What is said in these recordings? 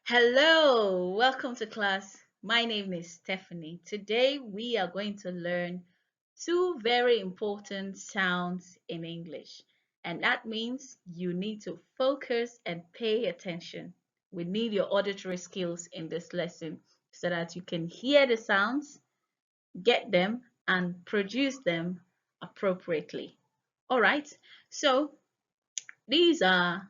Hello, welcome to class. My name is Stephanie. Today we are going to learn two very important sounds in English, and that means you need to focus and pay attention. We need your auditory skills in this lesson so that you can hear the sounds, get them, and produce them appropriately. All right, so these are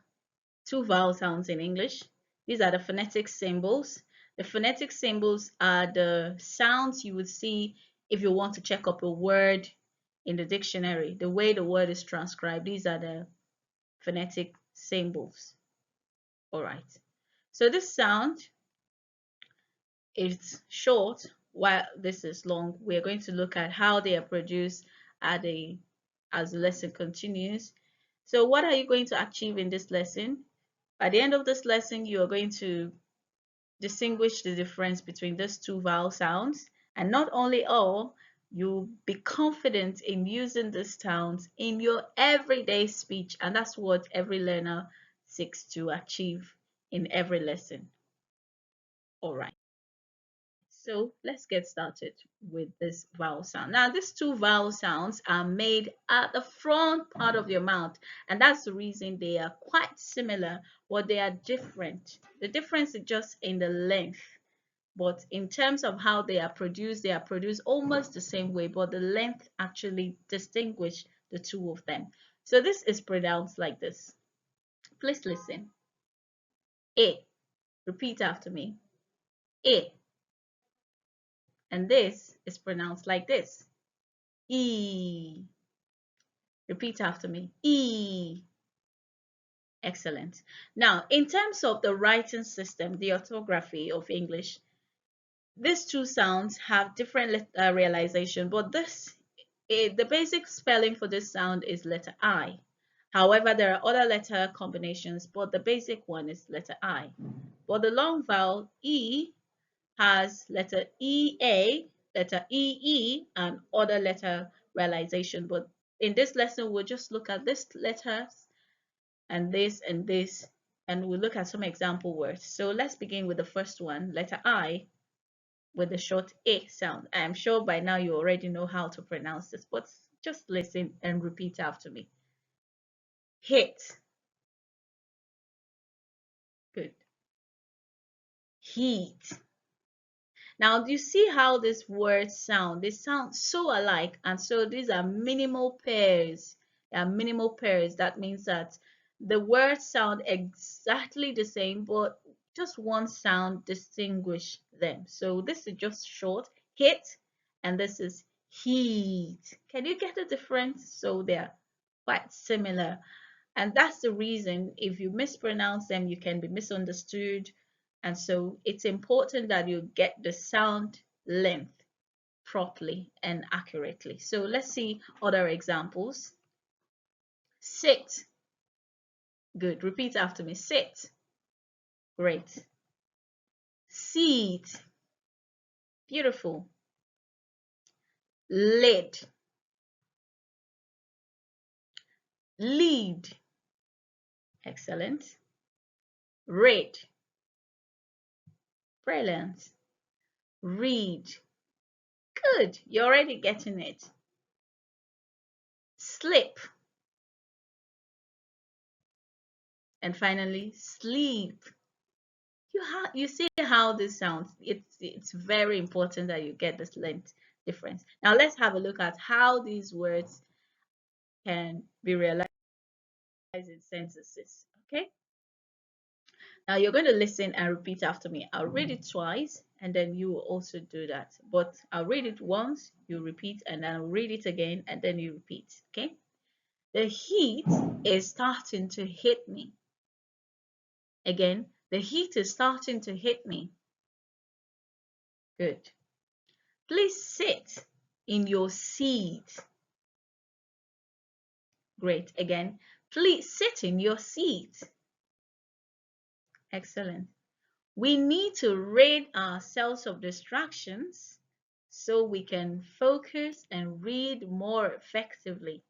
two vowel sounds in English. These are the phonetic symbols. The phonetic symbols are the sounds you would see if you want to check up a word in the dictionary, the way the word is transcribed. These are the phonetic symbols. All right. So this sound is short while this is long. We're going to look at how they are produced as the lesson continues. So what are you going to achieve in this lesson? By the end of this lesson, you are going to distinguish the difference between these two vowel sounds. And not only all, you'll be confident in using these sounds in your everyday speech. And that's what every learner seeks to achieve in every lesson. All right. So let's get started with this vowel sound. Now, these two vowel sounds are made at the front part of your mouth, and that's the reason they are quite similar, but they are different. The difference is just in the length, but in terms of how they are produced almost the same way, but the length actually distinguish the two of them. So this is pronounced like this. Please listen. A. Repeat after me. A. And this is pronounced like this. E. Repeat after me. E. Excellent. Now, in terms of the writing system, the orthography of English, these two sounds have different realization, but the basic spelling for this sound is letter I. However, there are other letter combinations, but the basic one is letter I. But the long vowel E has letter EA, letter EE, and other letter realization. But in this lesson, we'll just look at this letters and this and this, and we'll look at some example words. So let's begin with the first one, letter I, with the short A sound. I'm sure by now you already know how to pronounce this, but just listen and repeat after me. Hit. Good. Heat. Now, do you see how these words sound? They sound so alike, and so these are minimal pairs. They are minimal pairs. That means that the words sound exactly the same, but just one sound distinguish them. So this is just short, hit, and this is heat. Can you get the difference? So they're quite similar. And that's the reason if you mispronounce them, you can be misunderstood. And so it's important that you get the sound length properly and accurately. So let's see other examples. Sit. Good. Repeat after me. Sit. Great. Seat. Beautiful. Lid. Lead. Excellent. Read. Brilliant. Read. Good. You're already getting it. Slip. And finally, sleep. You see how this sounds. It's very important that you get this length difference. Now let's have a look at how these words can be realized in sentences. Okay. Now you're going to listen and repeat after me. I'll read it twice and then you will also do that. But I'll read it once, you repeat, and then I'll read it again and then you repeat. Okay. The heat is starting to hit me. Again, the heat is starting to hit me. Good. Please sit in your seat. Great. Again, please sit in your seat. Excellent. We need to rid ourselves of distractions so we can focus and read more effectively.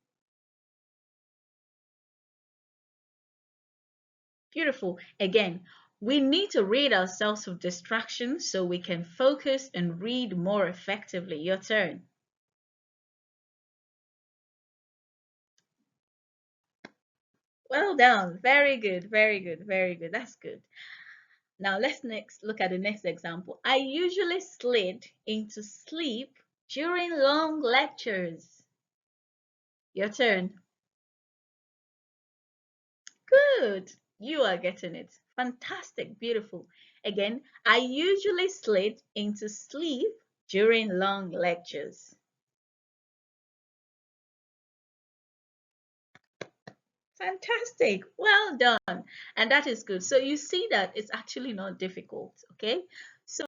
Beautiful. Again, We need to rid ourselves of distractions so we can focus and read more effectively. Your turn. Well done. Very good. Very good. Very good. That's good. Now let's next look at the next example. I usually slid into sleep during long lectures. Your turn. Good. You are getting it. Fantastic. Beautiful. Again, I usually slid into sleep during long lectures. Fantastic. Well done. And that is good. So you see that it's actually not difficult. Okay. So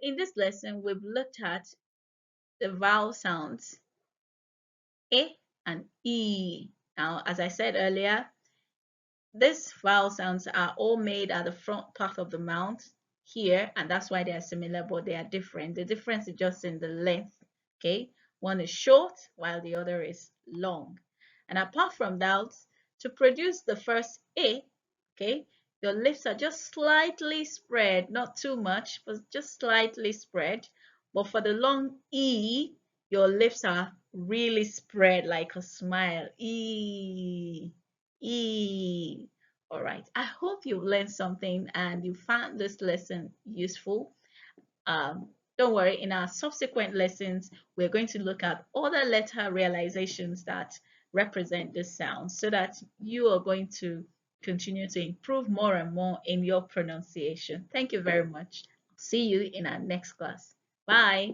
in this lesson, we've looked at the vowel sounds E and E. Now, as I said earlier, these vowel sounds are all made at the front part of the mouth here, and that's why they are similar, but they are different. The difference is just in the length, okay? One is short while the other is long. And apart from that, to produce the first A, okay, your lips are just slightly spread, not too much, but just slightly spread. But for the long E, your lips are really spread like a smile. E. E. All right. I hope you learned something and you found this lesson useful. Don't worry, in our subsequent lessons, we're going to look at other letter realizations that represent this sound so that you are going to continue to improve more and more in your pronunciation. Thank you very much. See you in our next class. Bye.